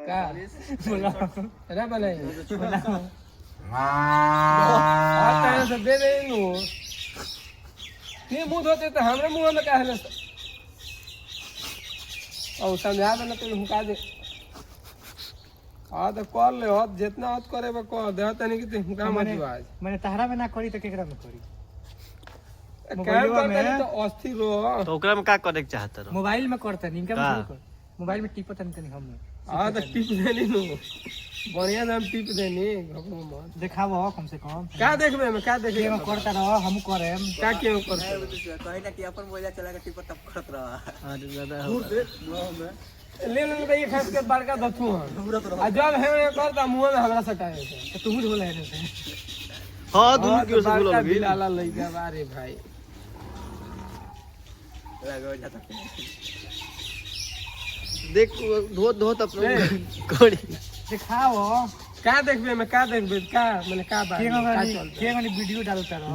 का बोला अरे बने बोला और तेरे से दे दे नु ये मुंह धोते तो हमरे मुंह में का है और समझा दे ना तो हुका दे तो कर ले हो जितना हद करे बा कर दे तनी कि हुका मत आज मैंने तहरा में ना करी तो केकरा में करी काम करते तो अस्थिर रहो तो ओकरा में का करे के चाहत रहो मोबाइल में करते नहीं इनका में कर मोबाइल में टिपत नहीं हम तो टिप देनी नु बढ़िया नाम टिप देनी घबरो मत दिखावो कम से कम का देखबे में का देखे में करता रहो हम करे का क्यों करते कहे ना कि अपन मोबाइल चला के टिपर तब करत रहा अरे दादा ले ले भाई खास के बड़का दथू हां आ जब है करता मुंह में हमरा सटाए तो तू बोला है से हां दूर क्यों से बोला लगी बिलाला लई गया अरे भाई लगो जाता देख धो अपने कोड़ी दिखाओ का देखबे में का देखबे का माने का बात का चलता के वीडियो डालता रहो